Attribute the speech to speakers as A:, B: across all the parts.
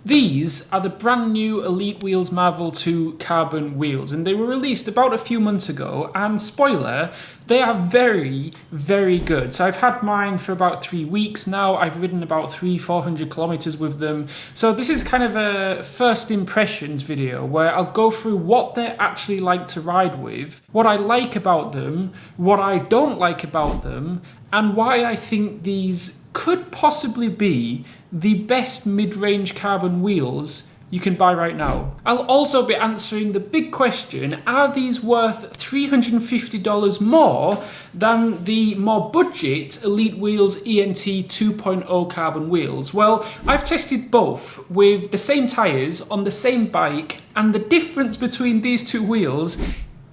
A: These are the brand new Elitewheels Marvel II carbon wheels, and they were released about a few months ago, and spoiler, they are very, very good. So I've had mine for about 3 weeks now. I've ridden about 400 kilometers with them. So this is kind of a first impressions video where I'll go through what they're actually like to ride with, what I like about them, what I don't like about them, and why I think these could possibly be the best mid-range carbon wheels you can buy right now. I'll also be answering the big question, are these worth $350 more than the more budget Elitewheels ENT 2.0 carbon wheels? Well, I've tested both with the same tyres on the same bike, and the difference between these two wheels,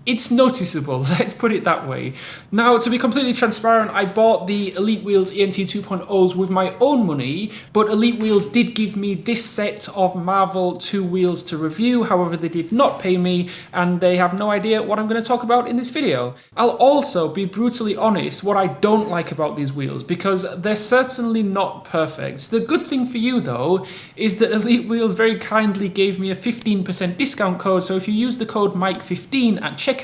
A: it's noticeable, let's put it that way. Now, to be completely transparent, I bought the Elitewheels ENT 2.0s with my own money, but Elitewheels did give me this set of Marvel 2 wheels to review. However, they did not pay me, and they have no idea what I'm going to talk about in this video. I'll also be brutally honest what I don't like about these wheels, because they're certainly not perfect. The good thing for you, though, is that Elitewheels very kindly gave me a 15% discount code, so if you use the code Mike15 at checkout,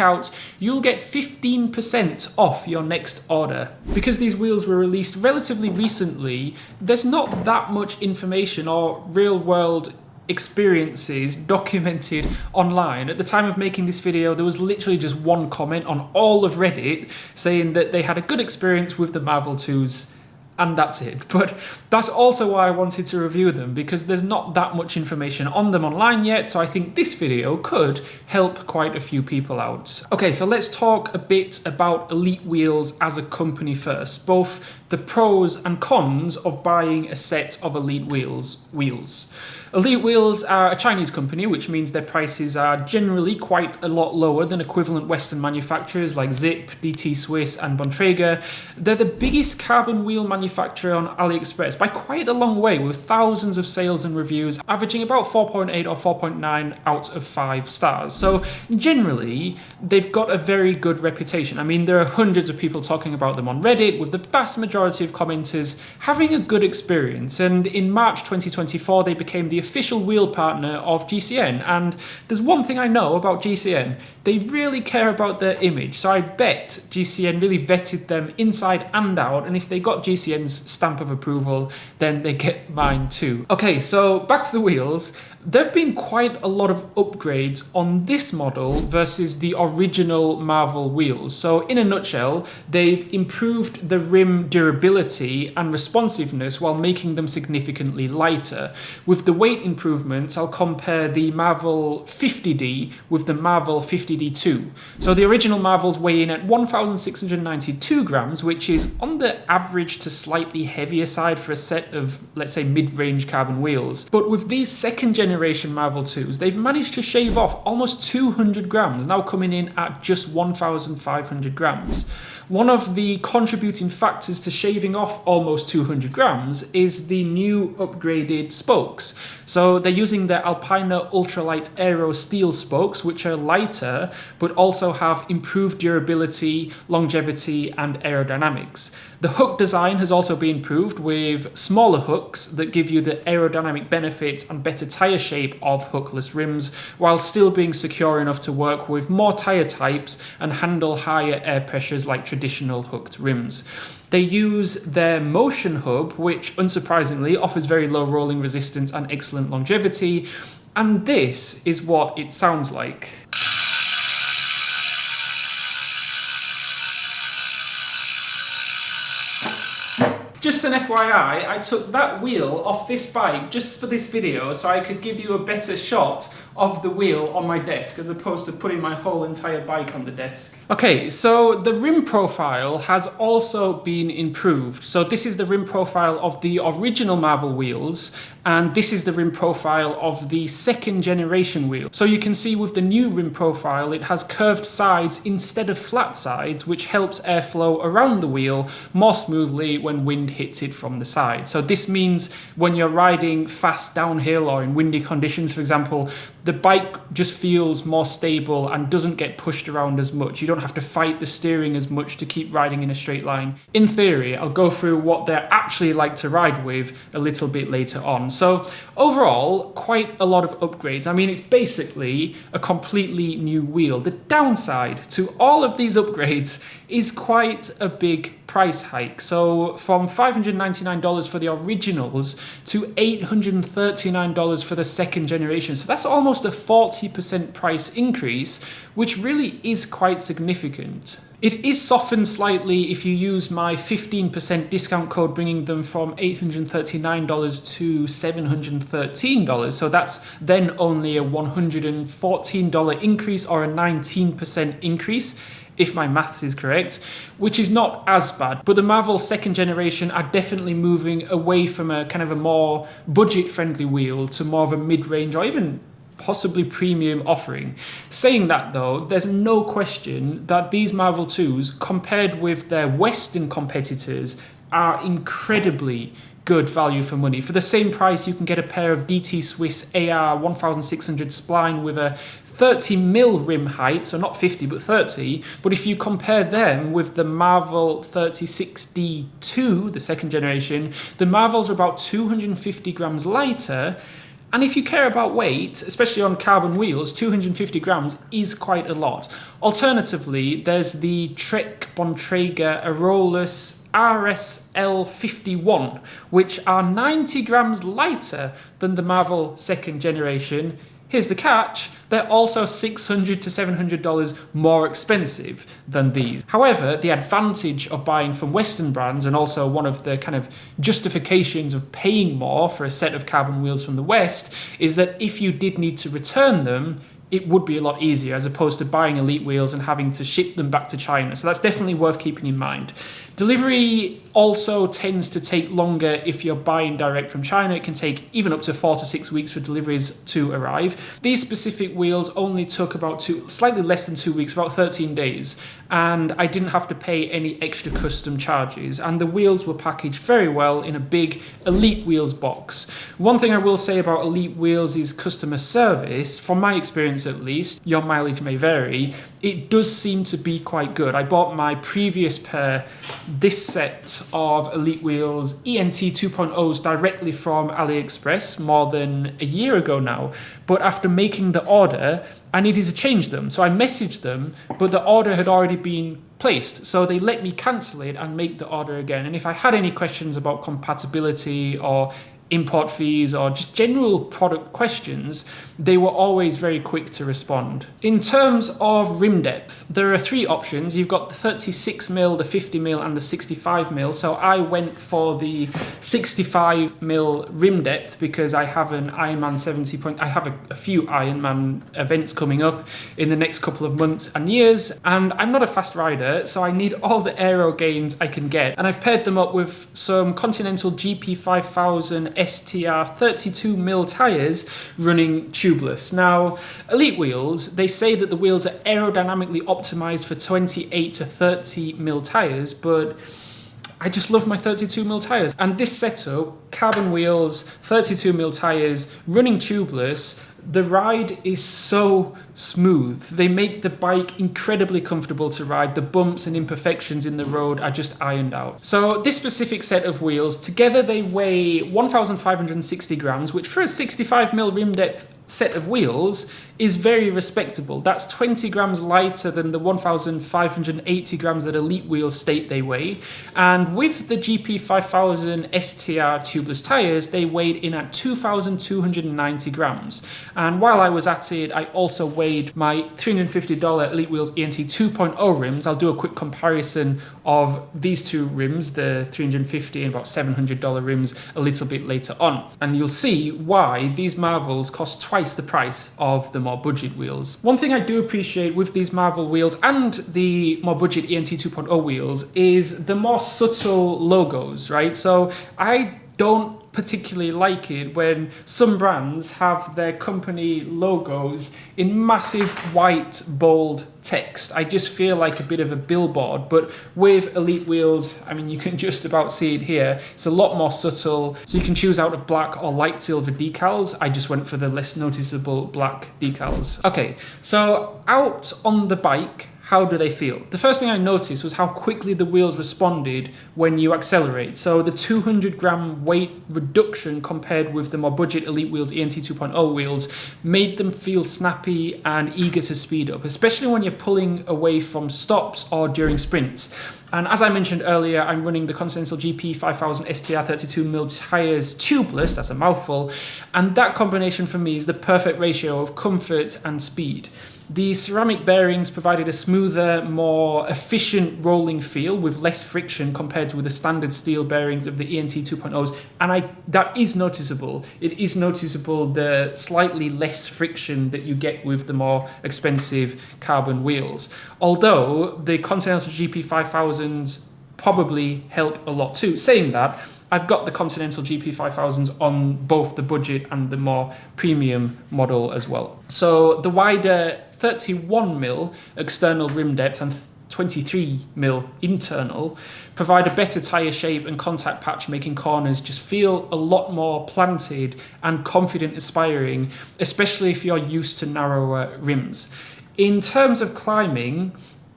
A: you'll get 15% off your next order. Because these wheels were released relatively recently, there's not that much information or real-world experiences documented online. At the time of making this video, there was literally just one comment on all of Reddit saying that they had a good experience with the Marvel IIs, and that's it. But that's also why I wanted to review them, because there's not that much information on them online yet, so I think this video could help quite a few people out. Okay, so let's talk a bit about Elitewheels as a company first, both the pros and cons of buying a set of Elitewheels wheels. Elitewheels are a Chinese company, which means their prices are generally quite a lot lower than equivalent Western manufacturers like Zip, DT Swiss and Bontrager. They're the biggest carbon wheel manufacturer on AliExpress by quite a long way, with thousands of sales and reviews, averaging about 4.8 or 4.9 out of 5 stars. So generally, they've got a very good reputation. I mean, there are hundreds of people talking about them on Reddit, with the vast majority of commenters having a good experience. And in March 2024, they became the official wheel partner of GCN, and there's one thing I know about GCN: they really care about their image, so I bet GCN really vetted them inside and out, and if they got GCN's stamp of approval, then they get mine too. Okay, so back to the wheels. There have been quite a lot of upgrades on this model versus the original Marvel wheels. So in a nutshell, they've improved the rim durability and responsiveness while making them significantly lighter. With the weight improvements, I'll compare the Marvel 50D with the Marvel 50D2. So the original Marvels weigh in at 1,692 grams, which is on the average to slightly heavier side for a set of, let's say, mid-range carbon wheels. But with these second generation Marvel IIs, they've managed to shave off almost 200 grams, now coming in at just 1,500 grams. One of the contributing factors to shaving off almost 200 grams is the new upgraded spokes. So they're using their Alpina ultralight aero steel spokes, which are lighter, but also have improved durability, longevity, and aerodynamics. The hook design has also been improved with smaller hooks that give you the aerodynamic benefits and better tyre shape of hookless rims, while still being secure enough to work with more tyre types and handle higher air pressures like traditional hooked rims. They use their motion hub, which unsurprisingly offers very low rolling resistance and excellent longevity, and this is what it sounds like. Just an FYI, I took that wheel off this bike just for this video so I could give you a better shot of the wheel on my desk as opposed to putting my whole entire bike on the desk. Okay, so the rim profile has also been improved. So this is the rim profile of the original Marvel wheels, and this is the rim profile of the second generation wheel. So you can see with the new rim profile, it has curved sides instead of flat sides, which helps airflow around the wheel more smoothly when wind hits hits it from the side. So this means when you're riding fast downhill or in windy conditions, for example, the bike just feels more stable and doesn't get pushed around as much. You don't have to fight the steering as much to keep riding in a straight line. In theory, I'll go through what they're actually like to ride with a little bit later on. So overall, quite a lot of upgrades. I mean, it's basically a completely new wheel. The downside to all of these upgrades is quite a big price hike. So from $599 for the originals to $839 for the second generation. So that's almost a 40% price increase, which really is quite significant. It is softened slightly if you use my 15% discount code, bringing them from $839 to $713. So that's then only a $114 increase, or a 19% increase, if my maths is correct, which is not as bad. But the Marvel second generation are definitely moving away from a kind of a more budget-friendly wheel to more of a mid-range or even possibly premium offering. Saying that though, there's no question that these Marvel IIs, compared with their Western competitors, are incredibly good value for money. For the same price, you can get a pair of DT Swiss AR 1600 spline with a 30mm rim height, so not 50 but 30. But if you compare them with the Marvel 36D2, the second generation, the Marvels are about 250 grams lighter. And if you care about weight, especially on carbon wheels, 250 grams is quite a lot. Alternatively, there's the Trek Bontrager Aurolus RSL51, which are 90 grams lighter than the Marvel second generation. Here's the catch, they're also $600 to $700 more expensive than these. However, the advantage of buying from Western brands, and also one of the kind of justifications of paying more for a set of carbon wheels from the West, is that if you did need to return them, it would be a lot easier as opposed to buying Elite wheels and having to ship them back to China. So that's definitely worth keeping in mind. Delivery also tends to take longer if you're buying direct from China. It can take even up to 4 to 6 weeks for deliveries to arrive. These specific wheels only took about slightly less than 2 weeks, about 13 days. And I didn't have to pay any extra custom charges. And the wheels were packaged very well in a big Elitewheels box. One thing I will say about Elitewheels is customer service. From my experience at least, your mileage may vary, it does seem to be quite good. I bought my previous pair, this set of Elitewheels ENT 2.0s directly from AliExpress more than a year ago now. But after making the order, I needed to change them. So I messaged them, but the order had already been placed. So they let me cancel it and make the order again. And if I had any questions about compatibility or import fees or just general product questions, they were always very quick to respond. In terms of rim depth, there are 3 options. You've got the 36mm, the 50mm and the 65mm. So I went for the 65mm rim depth because I have an Ironman 70 point. I have a few Ironman events coming up in the next couple of months and years, and I'm not a fast rider, so I need all the aero gains I can get. And I've paired them up with some Continental GP 5000 STR 32mm tyres running tubeless. Now, Elitewheels, they say that the wheels are aerodynamically optimized for 28 to 30mm tyres, but I just love my 32mm tyres. And this setup, carbon wheels, 32mm tyres, running tubeless, the ride is so smooth. They make the bike incredibly comfortable to ride. The bumps and imperfections in the road are just ironed out. So this specific set of wheels, together they weigh 1,560 grams, which for a 65mm rim depth set of wheels is very respectable. That's 20 grams lighter than the 1,580 grams that Elitewheels state they weigh. And with the GP 5000 STR tubeless tyres, they weighed in at 2,290 grams. And while I was at it, I also weighed my $350 Elitewheels ENT 2.0 rims. I'll do a quick comparison of these two rims, the $350 and about $700 rims, a little bit later on. And you'll see why these Marvels cost twice the price of the more budget wheels. One thing I do appreciate with these Marvel wheels and the more budget ENT 2.0 wheels is the more subtle logos, right? So I don't particularly like it when some brands have their company logos in massive white bold text. I just feel like a bit of a billboard, but with Elitewheels, I mean, you can just about see it here. It's a lot more subtle, so you can choose out of black or light silver decals. I just went for the less noticeable black decals. Okay, so out on the bike, how do they feel? The first thing I noticed was how quickly the wheels responded when you accelerate. So the 200 gram weight reduction compared with the more budget Elitewheels ENT 2.0 wheels made them feel snappy and eager to speed up, especially when you're pulling away from stops or during sprints. And as I mentioned earlier, I'm running the Continental GP 5000 STR 32mm tyres tubeless, that's a mouthful, and that combination for me is the perfect ratio of comfort and speed. The ceramic bearings provided a smoother, more efficient rolling feel with less friction compared to the standard steel bearings of the ENT 2.0s, and that is noticeable. It is noticeable the slightly less friction that you get with the more expensive carbon wheels. Although the Continental GP 5000s probably help a lot too. Saying that, I've got the Continental GP 5000s on both the budget and the more premium model as well. So the wider 31mm external rim depth and 23mm internal provide a better tyre shape and contact patch, making corners just feel a lot more planted and confident aspiring, especially if you're used to narrower rims. In terms of climbing,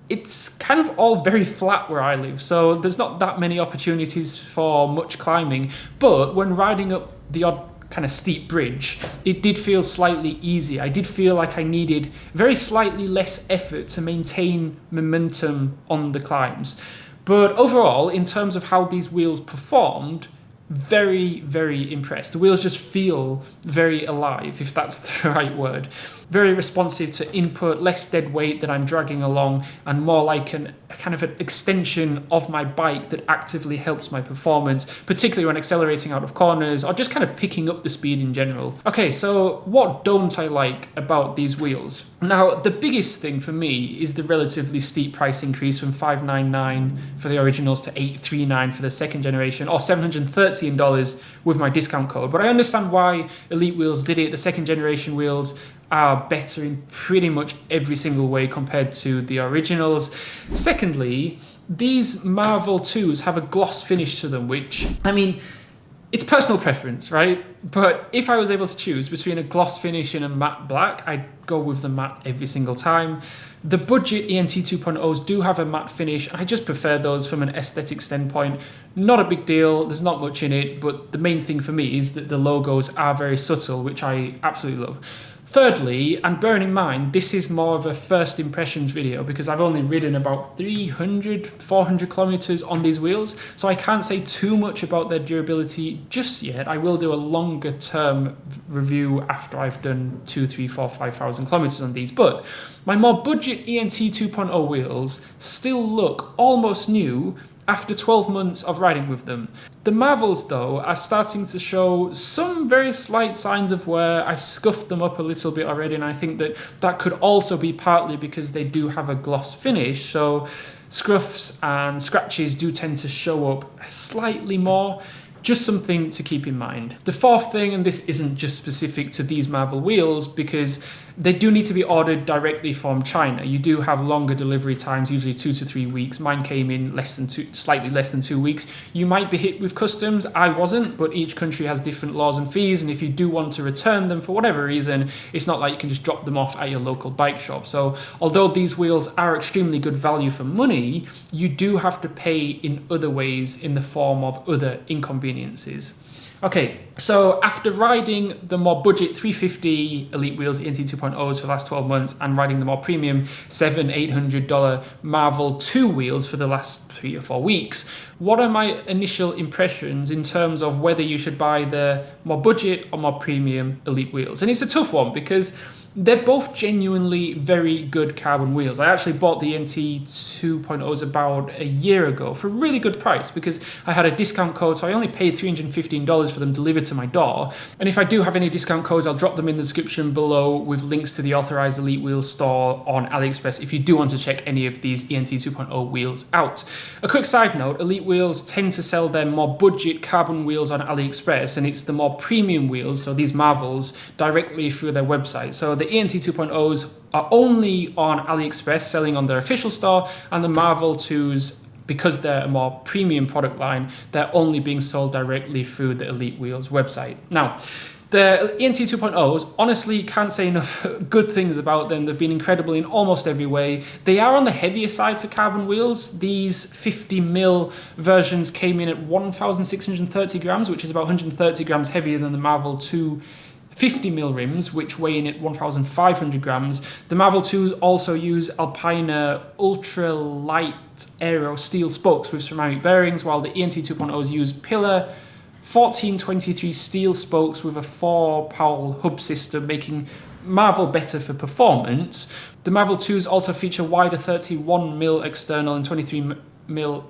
A: it's kind of all very flat where I live, so there's not that many opportunities for much climbing, but when riding up the odd kind of steep bridge, it did feel slightly easier. I did feel like I needed very slightly less effort to maintain momentum on the climbs. But overall, in terms of how these wheels performed, very, very impressed. The wheels just feel very alive, if that's the right word. Very responsive to input, less dead weight that I'm dragging along, and more like a kind of an extension of my bike that actively helps my performance, particularly when accelerating out of corners or just kind of picking up the speed in general. Okay, so what don't I like about these wheels? Now, the biggest thing for me is the relatively steep price increase from $599 for the originals to $839 for the second generation, or $713 with my discount code. But I understand why Elitewheels did it. The second generation wheels are better in pretty much every single way compared to the originals. Secondly, these Marvel IIs have a gloss finish to them, which, I mean, it's personal preference, right? But if I was able to choose between a gloss finish and a matte black, I'd go with the matte every single time. The budget ENT 2.0s do have a matte finish, and I just prefer those from an aesthetic standpoint. Not a big deal, there's not much in it, but the main thing for me is that the logos are very subtle, which I absolutely love. Thirdly, and bearing in mind, this is more of a first impressions video because I've only ridden about 300, 400 kilometers on these wheels, so I can't say too much about their durability just yet. I will do a longer term review after I've done 2, 3, 4, 5,000 kilometers on these, but my more budget ENT 2.0 wheels still look almost new after 12 months of riding with them. The Marvels, though, are starting to show some very slight signs of wear. I've scuffed them up a little bit already, and I think that could also be partly because they do have a gloss finish, so scruffs and scratches do tend to show up slightly more. Just something to keep in mind. The fourth thing, and this isn't just specific to these Marvel wheels, because they do need to be ordered directly from China. You do have longer delivery times, usually 2 to 3 weeks. Mine came in slightly less than 2 weeks. You might be hit with customs. I wasn't, but each country has different laws and fees, and if you do want to return them for whatever reason, it's not like you can just drop them off at your local bike shop. So although these wheels are extremely good value for money, you do have to pay in other ways in the form of other inconveniences. Okay, so after riding the more budget 350 Elitewheels ENT 2.0s for the last 12 months and riding the more premium $700-800 Marvel II wheels for the last 3 or 4 weeks, what are my initial impressions in terms of whether you should buy the more budget or more premium Elitewheels? And it's a tough one because They're both genuinely very good carbon wheels. I actually bought the ENT 2.0s about a year ago for a really good price because I had a discount code, so I only paid $315 for them delivered to my door. And if I do have any discount codes, I'll drop them in the description below with links to the authorized Elitewheels store on AliExpress if you do want to check any of these ENT 2.0 wheels out. A quick side note, Elitewheels tend to sell their more budget carbon wheels on AliExpress, and it's the more premium wheels, so these Marvels, directly through their website. So the ENT 2.0s are only on AliExpress, selling on their official store, and the Marvel IIs, because they're a more premium product line, they're only being sold directly through the Elitewheels website. Now, the ENT 2.0s, honestly, can't say enough good things about them. They've been incredible in almost every way. They are on the heavier side for carbon wheels. These 50mm versions came in at 1,630 grams, which is about 130 grams heavier than the Marvel II 50mm rims, which weigh in at 1,500 grams. The Marvel II also use Alpina ultra-light aero steel spokes with ceramic bearings, while the ENT 2.0s use Pillar 1423 steel spokes with a 4-Powell hub system, making Marvel better for performance. The Marvel IIs also feature wider 31mm external and 23mm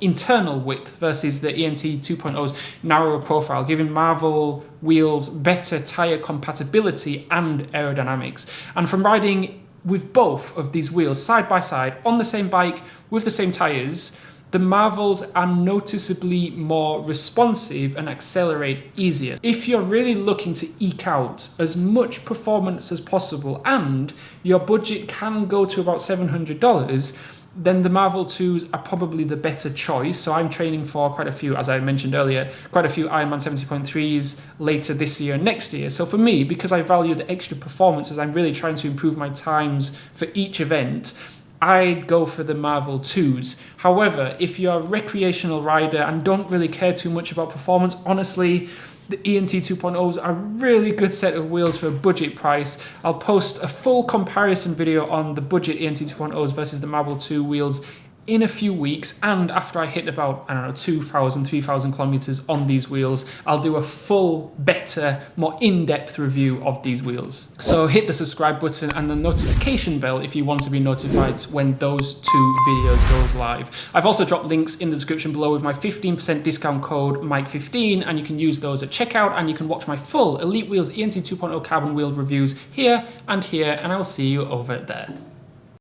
A: internal width versus the ENT 2.0's narrower profile, giving Marvel wheels better tyre compatibility and aerodynamics. And from riding with both of these wheels side by side on the same bike with the same tyres, the Marvels are noticeably more responsive and accelerate easier. If you're really looking to eke out as much performance as possible and your budget can go to about $700, then the Marvel IIs are probably the better choice. So I'm training for quite a few, as I mentioned earlier, quite a few Ironman 70.3s later this year and next year. So for me, because I value the extra performances, I'm really trying to improve my times for each event, I'd go for the Marvel IIs. However, if you're a recreational rider and don't really care too much about performance, honestly, the ENT 2.0s are a really good set of wheels for a budget price. I'll post a full comparison video on the budget ENT 2.0s versus the Marvel II wheels in a few weeks, and after I hit about, 2,000, 3,000 kilometers on these wheels, I'll do a full, better, more in-depth review of these wheels. So hit the subscribe button and the notification bell if you want to be notified when those two videos goes live. I've also dropped links in the description below with my 15% discount code Mike15, and you can use those at checkout, and you can watch my full Elitewheels ENT 2.0 carbon wheel reviews here, and I will see you over there.